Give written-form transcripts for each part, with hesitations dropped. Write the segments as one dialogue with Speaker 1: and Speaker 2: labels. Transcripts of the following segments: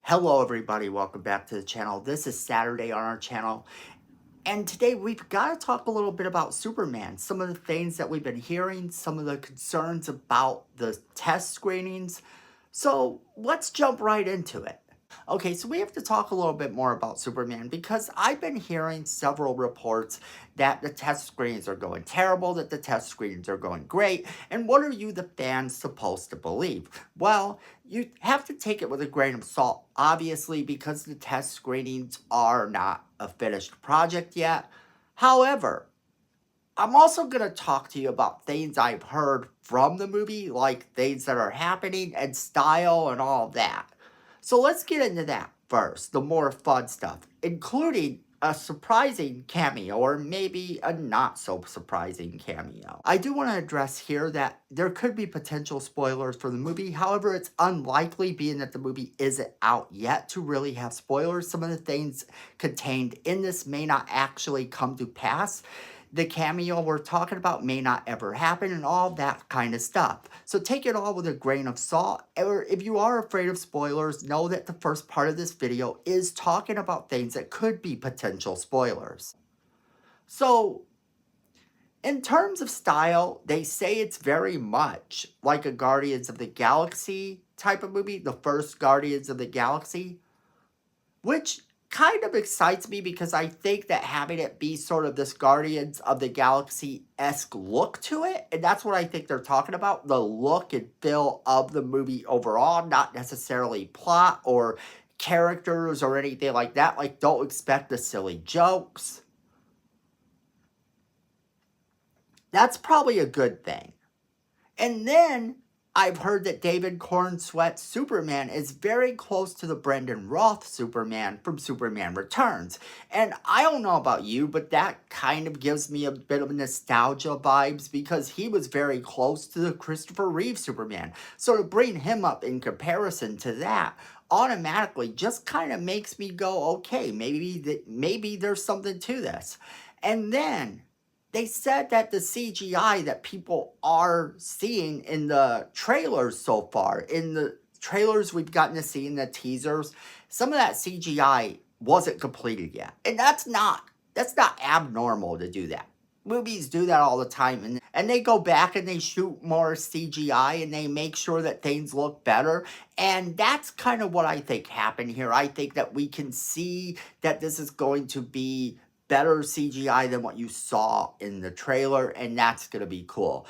Speaker 1: Hello everybody, welcome back to the channel. This is Saturday on our channel, and today we've got to talk a little bit about Superman. Some of the things that we've been hearing, some of the concerns about the test screenings. So let's jump right into it. Okay, so we have to talk a little bit more about Superman because I've been hearing several reports that the test screenings are going terrible, that the test screenings are going great, and what are you, the fans, supposed to believe? Well, you have to take it with a grain of salt, obviously, because the test screenings are not a finished project yet. However, I'm also going to talk to you about things I've heard from the movie, like things that are happening and style and all that. So let's get into that first, the more fun stuff, including a surprising cameo or maybe a not so surprising cameo. I do want to address here that there could be potential spoilers for the movie. However, it's unlikely, being that the movie isn't out yet, to really have spoilers. Some of the things contained in this may not actually come to pass. The cameo we're talking about may not ever happen, and all that kind of stuff. So take it all with a grain of salt. Or if you are afraid of spoilers, know that the first part of this video is talking about things that could be potential spoilers. So in terms of style, they say it's very much like a Guardians of the Galaxy type of movie, the first Guardians of the Galaxy, which kind of excites me because I think that having it be sort of this Guardians of the Galaxy-esque look to it, and that's what I think they're talking about, the look and feel of the movie overall, not necessarily plot or characters or anything like that. Like, don't expect the silly jokes. That's probably a good thing. And then I've heard that David Cornsweet's Superman is very close to the Brendan Roth Superman from Superman Returns. And I don't know about you, but that kind of gives me a bit of nostalgia vibes because he was very close to the Christopher Reeve Superman. So to bring him up in comparison to that automatically just kind of makes me go, okay, maybe there's something to this. And then they said that the CGI that people are seeing in the trailers so far, in the trailers we've gotten to see in the teasers, some of that CGI wasn't completed yet. And that's not abnormal to do that. Movies do that all the time, and they go back and they shoot more CGI and they make sure that things look better. And that's kind of what I think happened here. I think that we can see that this is going to be better CGI than what you saw in the trailer, and that's going to be cool.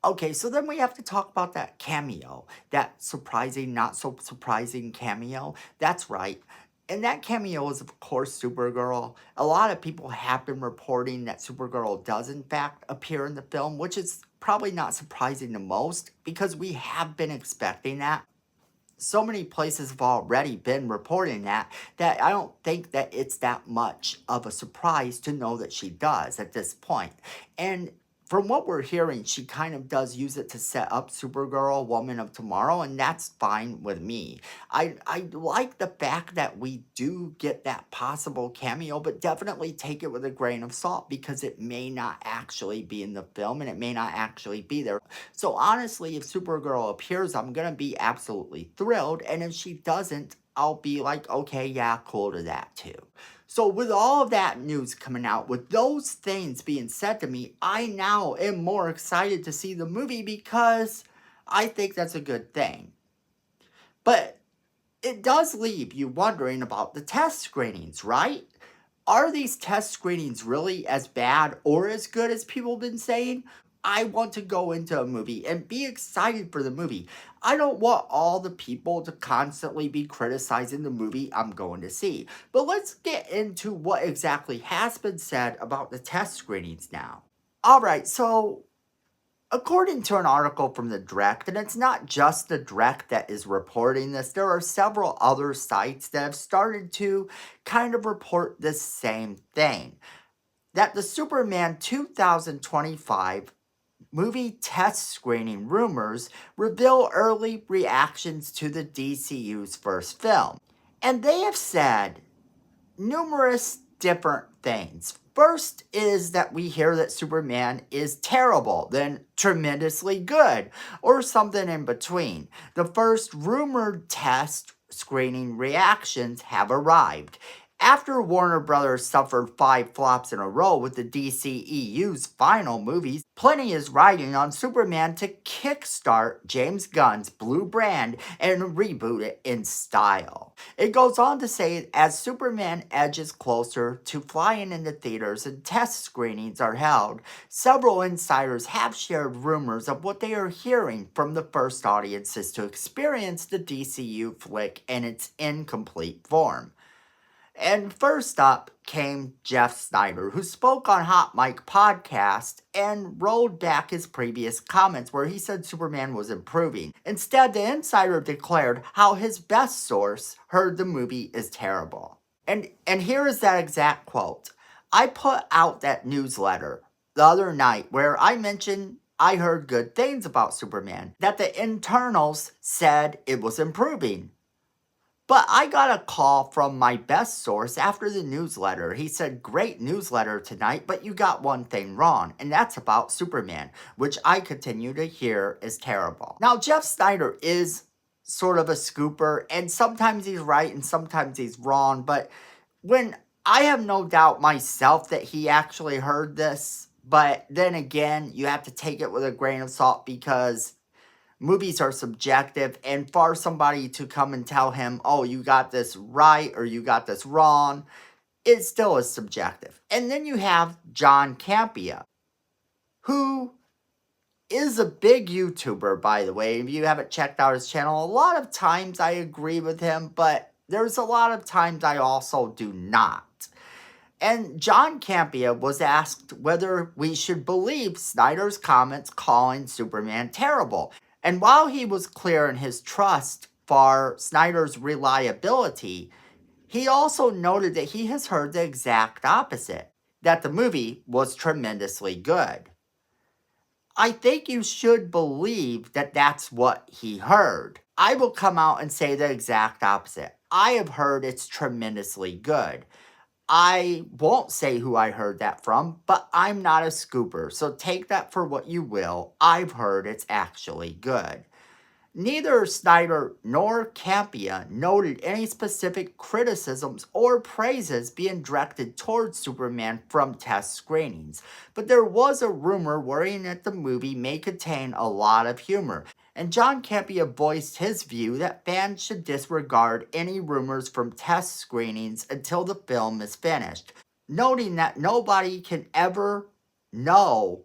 Speaker 1: Okay, so then we have to talk about that cameo, that surprising, not so surprising cameo. That's right. And that cameo is, of course, Supergirl. A lot of people have been reporting that Supergirl does, in fact, appear in the film, which is probably not surprising to most because we have been expecting that. So many places have already been reporting that I don't think that it's that much of a surprise to know that she does at this point. And from what we're hearing, she kind of does use it to set up Supergirl, Woman of Tomorrow, and that's fine with me. I like the fact that we do get that possible cameo, but definitely take it with a grain of salt because it may not actually be in the film and it may not actually be there. So honestly, if Supergirl appears, I'm going to be absolutely thrilled, and if she doesn't, I'll be like, okay, yeah, cool to that too. So with all of that news coming out, with those things being said to me, I now am more excited to see the movie because I think that's a good thing. But it does leave you wondering about the test screenings, right? Are these test screenings really as bad or as good as people have been saying? I want to go into a movie and be excited for the movie. I don't want all the people to constantly be criticizing the movie I'm going to see. But let's get into what exactly has been said about the test screenings now. Alright, so according to an article from the Direct, and it's not just the Direct that is reporting this, there are several other sites that have started to kind of report the same thing. That the Superman 2025 movie test screening rumors reveal early reactions to the DCU's first film. And they have said numerous different things. First is that we hear that Superman is terrible, then tremendously good, or something in between. The first rumored test screening reactions have arrived. After Warner Brothers suffered 5 flops in a row with the DCEU's final movies, plenty is riding on Superman to kickstart James Gunn's Blue Brand and reboot it in style. It goes on to say, as Superman edges closer to flying into theaters and test screenings are held, several insiders have shared rumors of what they are hearing from the first audiences to experience the DCU flick in its incomplete form. And first up came Jeff Snyder, who spoke on Hot Mic podcast and rolled back his previous comments where he said Superman was improving. Instead, the insider declared how his best source heard the movie is terrible. And here is that exact quote. I put out that newsletter the other night where I mentioned I heard good things about Superman, that the internals said it was improving. But I got a call from my best source after the newsletter. He said, great newsletter tonight, but you got one thing wrong, and that's about Superman, which I continue to hear is terrible. Now, Jeff Snyder is sort of a scooper, and sometimes he's right and sometimes he's wrong, but when I have no doubt myself that he actually heard this, but then again, you have to take it with a grain of salt because movies are subjective, and for somebody to come and tell him, oh, you got this right or you got this wrong, it still is subjective. And then you have John Cameo, who is a big YouTuber, by the way. If you haven't checked out his channel, a lot of times I agree with him, but there's a lot of times I also do not. And John Cameo was asked whether we should believe Snyder's comments calling Superman terrible. And while he was clear in his trust for Snyder's reliability, he also noted that he has heard the exact opposite, that the movie was tremendously good. I think you should believe that that's what he heard. I will come out and say the exact opposite. I have heard it's tremendously good. I won't say who I heard that from, but I'm not a scooper, so take that for what you will. I've heard it's actually good. Neither Snyder nor Cameo noted any specific criticisms or praises being directed towards Superman from test screenings, but there was a rumor worrying that the movie may contain a lot of humor, and John Cameo voiced his view that fans should disregard any rumors from test screenings until the film is finished, noting that nobody can ever know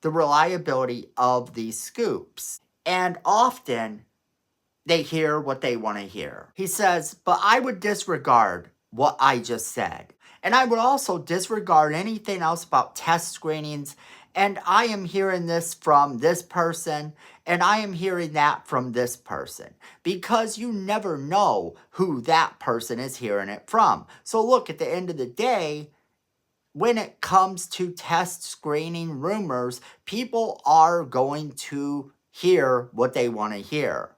Speaker 1: the reliability of these scoops. And often, they hear what they want to hear. He says, but I would disregard what I just said. And I would also disregard anything else about test screenings. And I am hearing this from this person, and I am hearing that from this person. Because you never know who that person is hearing it from. So look, at the end of the day, when it comes to test screening rumors, people are going to hear what they want to hear.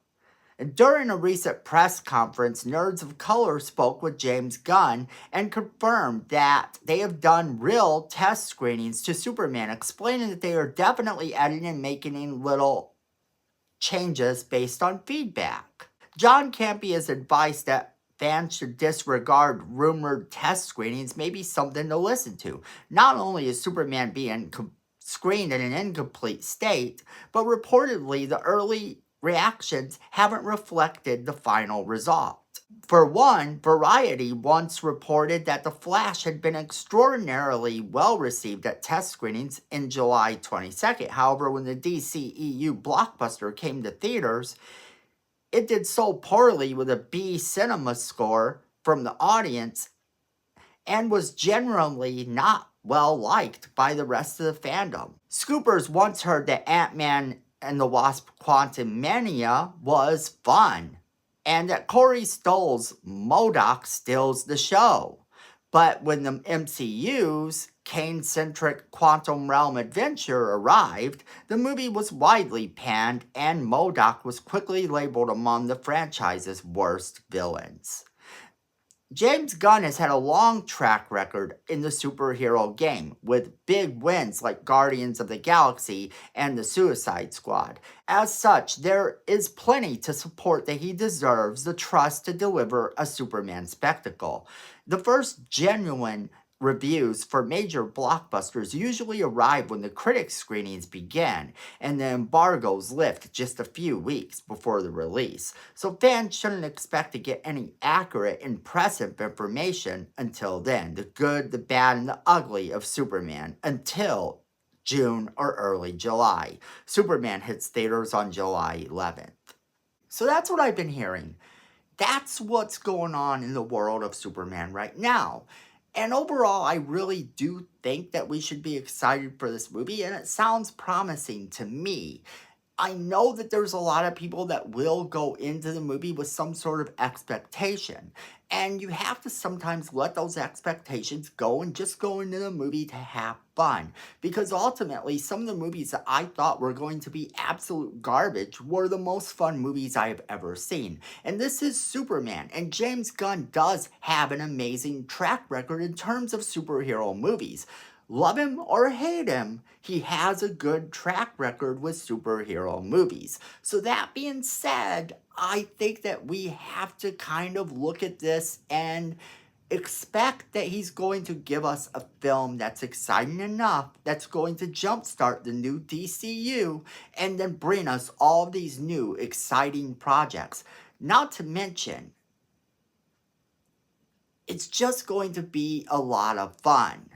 Speaker 1: And during a recent press conference, Nerds of Color spoke with James Gunn and confirmed that they have done real test screenings to Superman, explaining that they are definitely editing and making little changes based on feedback. John Campion's advice that fans should disregard rumored test screenings may be something to listen to. Not only is Superman being screened in an incomplete state, but reportedly the early reactions haven't reflected the final result. For one, Variety once reported that The Flash had been extraordinarily well received at test screenings in July 22nd. However, when the DCEU blockbuster came to theaters, it did so poorly with a B cinema score from the audience and was generally not well liked by the rest of the fandom. Scoopers once heard that Ant-Man and the Wasp Quantumania was fun, and that Corey Stoll's MODOK steals the show. But when the MCU's Kane-centric Quantum Realm adventure arrived, the movie was widely panned, and MODOK was quickly labeled among the franchise's worst villains. James Gunn has had a long track record in the superhero game, with big wins like Guardians of the Galaxy and the Suicide Squad. As such, there is plenty to support that he deserves the trust to deliver a Superman spectacle. The first genuine reviews for major blockbusters usually arrive when the critic screenings begin and the embargoes lift just a few weeks before the release. So fans shouldn't expect to get any accurate, impressive information until then. The good, the bad, and the ugly of Superman until June or early July. Superman hits theaters on July 11th. So that's what I've been hearing. That's what's going on in the world of Superman right now. And overall, I really do think that we should be excited for this movie, and it sounds promising to me. I know that there's a lot of people that will go into the movie with some sort of expectation. And you have to sometimes let those expectations go and just go into the movie to have fun. Because ultimately, some of the movies that I thought were going to be absolute garbage were the most fun movies I have ever seen. And this is Superman. And James Gunn does have an amazing track record in terms of superhero movies. Love him or hate him, he has a good track record with superhero movies. So that being said, I think that we have to kind of look at this and expect that he's going to give us a film that's exciting enough, that's going to jumpstart the new DCU, and then bring us all these new exciting projects. Not to mention, it's just going to be a lot of fun.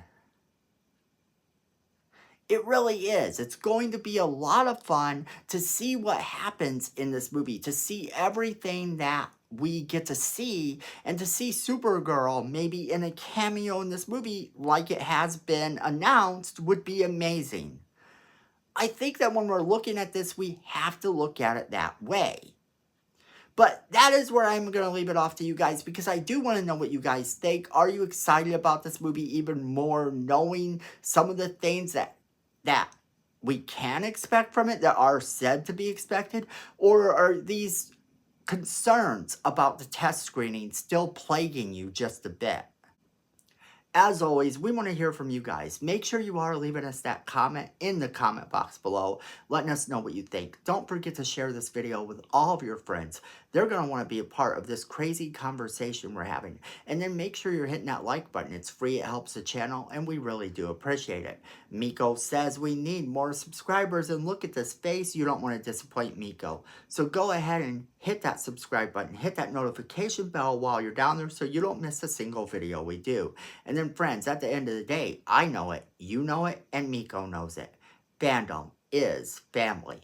Speaker 1: It really is. It's going to be a lot of fun to see what happens in this movie, to see everything that we get to see, and to see Supergirl maybe in a cameo in this movie like it has been announced would be amazing. I think that when we're looking at this, we have to look at it that way. But that is where I'm going to leave it off to you guys, because I do want to know what you guys think. Are you excited about this movie even more, knowing some of the things that we can expect from it, that are said to be expected? Or are these concerns about the test screening still plaguing you just a bit? As always, we want to hear from you guys. Make sure you are leaving us that comment in the comment box below, letting us know what you think. Don't forget to share this video with all of your friends. They're going to want to be a part of this crazy conversation we're having. And then make sure you're hitting that like button. It's free, it helps the channel, and we really do appreciate it. Miko says we need more subscribers, and look at this face. You don't want to disappoint Miko. So go ahead and hit that subscribe button. Hit that notification bell while you're down there so you don't miss a single video we do. And then friends, at the end of the day, I know it, you know it, and Miko knows it. Fandom is family.